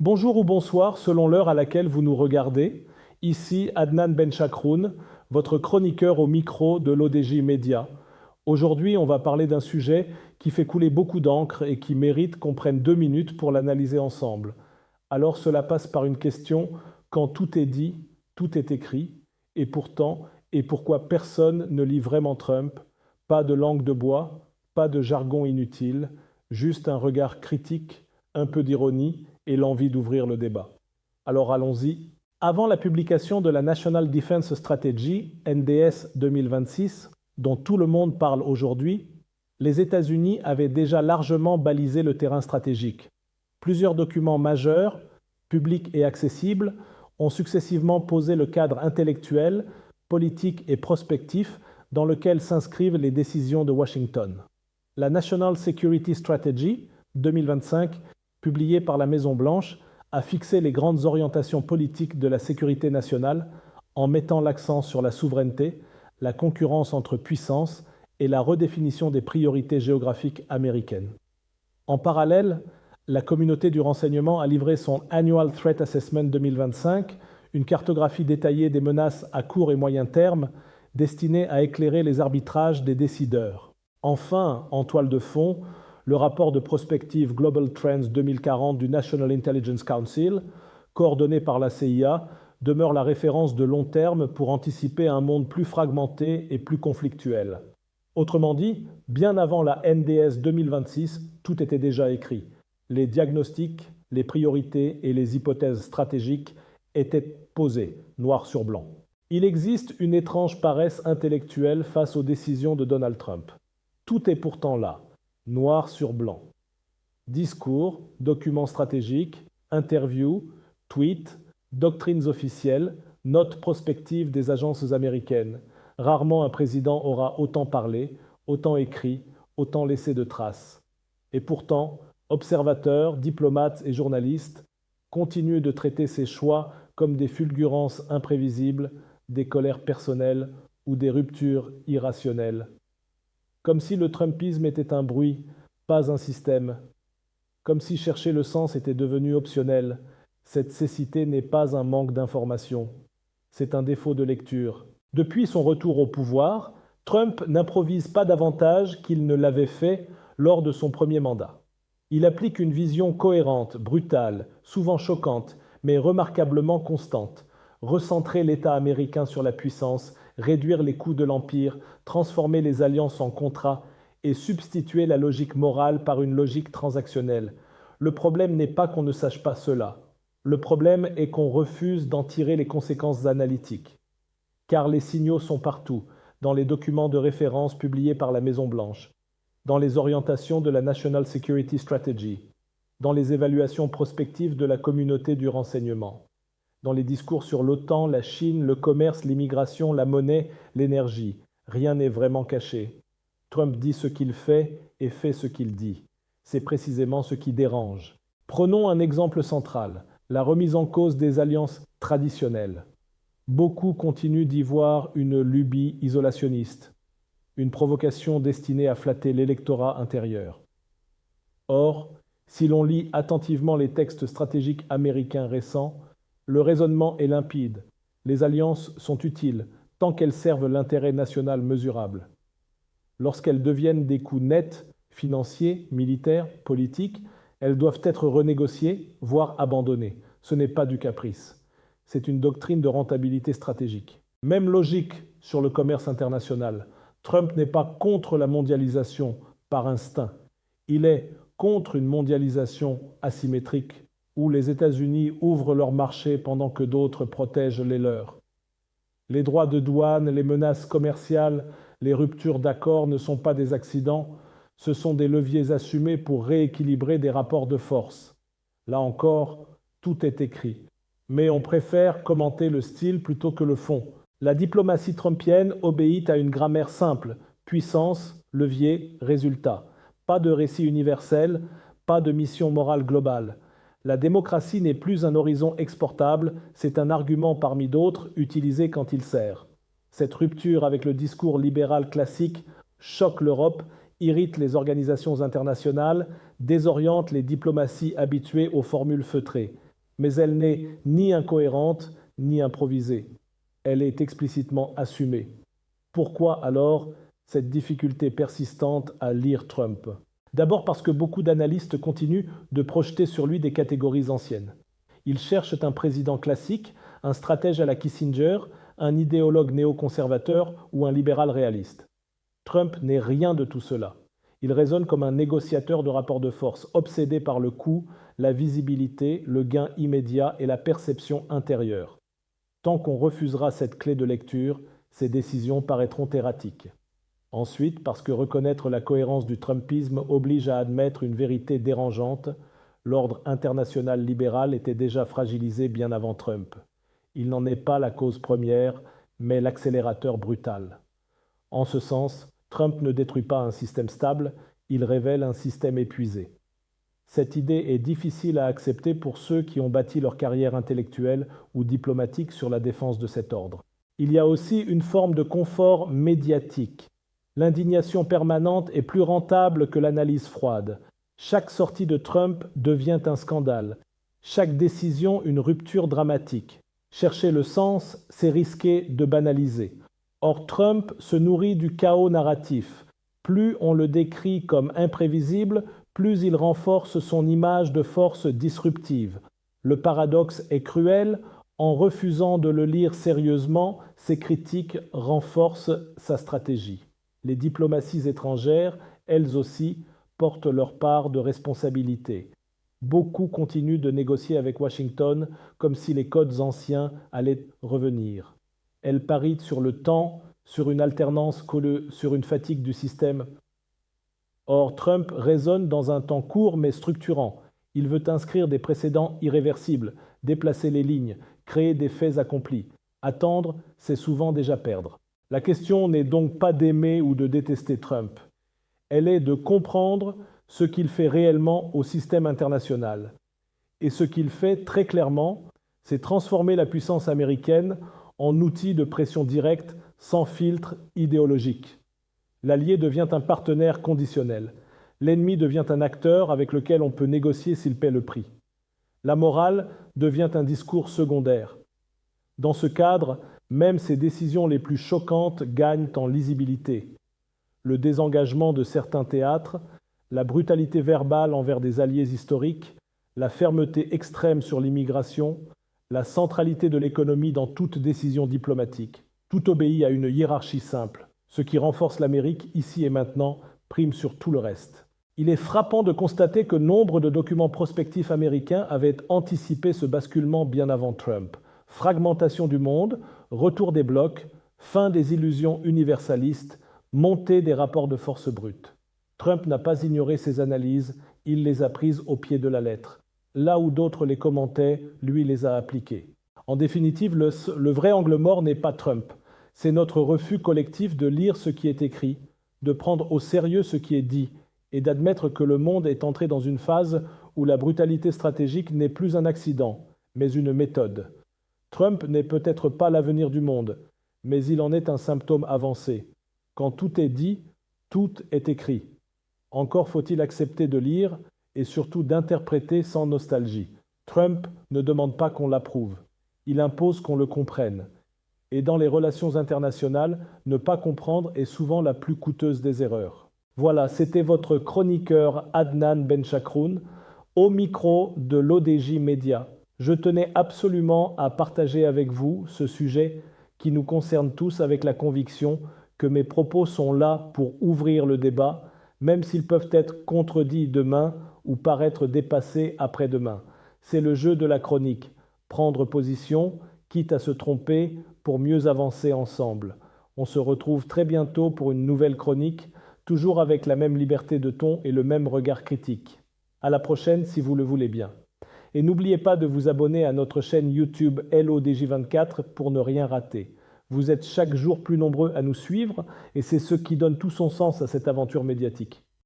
Bonjour ou bonsoir selon l'heure à laquelle vous nous regardez. Ici Adnan Benchakroun, votre chroniqueur au micro de l'ODJ Média. Aujourd'hui, on va parler d'un sujet qui fait couler beaucoup d'encre et qui mérite qu'on prenne 2 minutes pour l'analyser ensemble. Alors cela passe par une question: quand tout est dit, tout est écrit, et pourtant, et pourquoi personne ne lit vraiment Trump? Pas de langue de bois, pas de jargon inutile, juste un regard critique, un peu d'ironie et l'envie d'ouvrir le débat. Alors allons-y. Avant la publication de la National Defense Strategy, NDS 2026, dont tout le monde parle aujourd'hui, les États-Unis avaient déjà largement balisé le terrain stratégique. Plusieurs documents majeurs, publics et accessibles, ont successivement posé le cadre intellectuel, politique et prospectif dans lequel s'inscrivent les décisions de Washington. La National Security Strategy 2025, publiée par la Maison-Blanche, a fixé les grandes orientations politiques de la sécurité nationale en mettant l'accent sur la souveraineté, la concurrence entre puissances et la redéfinition des priorités géographiques américaines. En parallèle, la communauté du renseignement a livré son Annual Threat Assessment 2025, une cartographie détaillée des menaces à court et moyen terme destinée à éclairer les arbitrages des décideurs. Enfin, en toile de fond, le rapport de prospective Global Trends 2040 du National Intelligence Council, coordonné par la CIA, demeure la référence de long terme pour anticiper un monde plus fragmenté et plus conflictuel. Autrement dit, bien avant la NDS 2026, tout était déjà écrit. Les diagnostics, les priorités et les hypothèses stratégiques étaient posés, noir sur blanc. Il existe une étrange paresse intellectuelle face aux décisions de Donald Trump. Tout est pourtant là, noir sur blanc. Discours, documents stratégiques, interviews, tweets, doctrines officielles, notes prospectives des agences américaines. Rarement un président aura autant parlé, autant écrit, autant laissé de traces. Et pourtant, observateurs, diplomates et journalistes continuent de traiter ces choix comme des fulgurances imprévisibles, des colères personnelles ou des ruptures irrationnelles. Comme si le Trumpisme était un bruit, pas un système. Comme si chercher le sens était devenu optionnel. Cette cécité n'est pas un manque d'information, c'est un défaut de lecture. Depuis son retour au pouvoir, Trump n'improvise pas davantage qu'il ne l'avait fait lors de son premier mandat. Il applique une vision cohérente, brutale, souvent choquante, mais remarquablement constante. Recentrer l'État américain sur la puissance, réduire les coûts de l'empire, transformer les alliances en contrats et substituer la logique morale par une logique transactionnelle. Le problème n'est pas qu'on ne sache pas cela. Le problème est qu'on refuse d'en tirer les conséquences analytiques. Car les signaux sont partout, dans les documents de référence publiés par la Maison-Blanche, dans les orientations de la National Security Strategy, dans les évaluations prospectives de la communauté du renseignement, dans les discours sur l'OTAN, la Chine, le commerce, l'immigration, la monnaie, l'énergie. Rien n'est vraiment caché. Trump dit ce qu'il fait et fait ce qu'il dit. C'est précisément ce qui dérange. Prenons un exemple central, la remise en cause des alliances traditionnelles. Beaucoup continuent d'y voir une lubie isolationniste, une provocation destinée à flatter l'électorat intérieur. Or, si l'on lit attentivement les textes stratégiques américains récents, le raisonnement est limpide. Les alliances sont utiles tant qu'elles servent l'intérêt national mesurable. Lorsqu'elles deviennent des coûts nets, financiers, militaires, politiques, elles doivent être renégociées, voire abandonnées. Ce n'est pas du caprice. C'est une doctrine de rentabilité stratégique. Même logique sur le commerce international. Trump n'est pas contre la mondialisation par instinct. Il est contre une mondialisation asymétrique où les États-Unis ouvrent leur marché pendant que d'autres protègent les leurs. Les droits de douane, les menaces commerciales, les ruptures d'accords ne sont pas des accidents, ce sont des leviers assumés pour rééquilibrer des rapports de force. Là encore, tout est écrit. Mais on préfère commenter le style plutôt que le fond. La diplomatie trumpienne obéit à une grammaire simple: puissance, levier, résultat. Pas de récit universel, pas de mission morale globale. La démocratie n'est plus un horizon exportable, c'est un argument parmi d'autres utilisé quand il sert. Cette rupture avec le discours libéral classique choque l'Europe, irrite les organisations internationales, désoriente les diplomaties habituées aux formules feutrées. mais elle n'est ni incohérente ni improvisée. Elle est explicitement assumée. Pourquoi alors cette difficulté persistante à lire Trump? D'abord parce que beaucoup d'analystes continuent de projeter sur lui des catégories anciennes. Ils cherchent un président classique, un stratège à la Kissinger, un idéologue néoconservateur ou un libéral réaliste. Trump n'est rien de tout cela. Il résonne comme un négociateur de rapports de force, obsédé par le coût, la visibilité, le gain immédiat et la perception intérieure. Tant qu'on refusera cette clé de lecture, ses décisions paraîtront erratiques. Ensuite, parce que reconnaître la cohérence du Trumpisme oblige à admettre une vérité dérangeante, l'ordre international libéral était déjà fragilisé bien avant Trump. Il n'en est pas la cause première, mais l'accélérateur brutal. En ce sens, Trump ne détruit pas un système stable, il révèle un système épuisé. Cette idée est difficile à accepter pour ceux qui ont bâti leur carrière intellectuelle ou diplomatique sur la défense de cet ordre. Il y a aussi une forme de confort médiatique. L'indignation permanente est plus rentable que l'analyse froide. Chaque sortie de Trump devient un scandale. Chaque décision une rupture dramatique. Chercher le sens, c'est risquer de banaliser. Or, Trump se nourrit du chaos narratif. Plus on le décrit comme imprévisible, plus il renforce son image de force disruptive. Le paradoxe est cruel. En refusant de le lire sérieusement, ses critiques renforcent sa stratégie. Les diplomaties étrangères, elles aussi, portent leur part de responsabilité. Beaucoup continuent de négocier avec Washington comme si les codes anciens allaient revenir. Elles parient sur le temps, sur une alternance sur une fatigue du système. Or, Trump raisonne dans un temps court mais structurant. Il veut inscrire des précédents irréversibles, déplacer les lignes, créer des faits accomplis. Attendre, c'est souvent déjà perdre. La question n'est donc pas d'aimer ou de détester Trump. Elle est de comprendre ce qu'il fait réellement au système international. Et ce qu'il fait très clairement, c'est transformer la puissance américaine en outil de pression directe, sans filtre idéologique. L'allié devient un partenaire conditionnel. L'ennemi devient un acteur avec lequel on peut négocier s'il paie le prix. La morale devient un discours secondaire. Dans ce cadre, même ses décisions les plus choquantes gagnent en lisibilité. Le désengagement de certains théâtres, la brutalité verbale envers des alliés historiques, la fermeté extrême sur l'immigration, la centralité de l'économie dans toute décision diplomatique. Tout obéit à une hiérarchie simple. Ce qui renforce l'Amérique ici et maintenant prime sur tout le reste. Il est frappant de constater que nombre de documents prospectifs américains avaient anticipé ce basculement bien avant Trump. Fragmentation du monde, retour des blocs, fin des illusions universalistes, montée des rapports de force brutes. Trump n'a pas ignoré ces analyses, il les a prises au pied de la lettre. Là où d'autres les commentaient, lui les a appliquées. En définitive, le vrai angle mort n'est pas Trump. C'est notre refus collectif de lire ce qui est écrit, de prendre au sérieux ce qui est dit, et d'admettre que le monde est entré dans une phase où la brutalité stratégique n'est plus un accident, mais une méthode. Trump n'est peut-être pas l'avenir du monde, mais il en est un symptôme avancé. Quand tout est dit, tout est écrit. Encore faut-il accepter de lire et surtout d'interpréter sans nostalgie. Trump ne demande pas qu'on l'approuve, il impose qu'on le comprenne. Et dans les relations internationales, ne pas comprendre est souvent la plus coûteuse des erreurs. Voilà, c'était votre chroniqueur Adnan Benchakroun au micro de l'ODJ Média. Je tenais absolument à partager avec vous ce sujet qui nous concerne tous avec la conviction que mes propos sont là pour ouvrir le débat, même s'ils peuvent être contredits demain ou paraître dépassés après-demain. C'est le jeu de la chronique, prendre position, quitte à se tromper, pour mieux avancer ensemble. On se retrouve très bientôt pour une nouvelle chronique, toujours avec la même liberté de ton et le même regard critique. À la prochaine si vous le voulez bien. Et n'oubliez pas de vous abonner à notre chaîne YouTube LODJ24 pour ne rien rater. Vous êtes chaque jour plus nombreux à nous suivre et c'est ce qui donne tout son sens à cette aventure médiatique.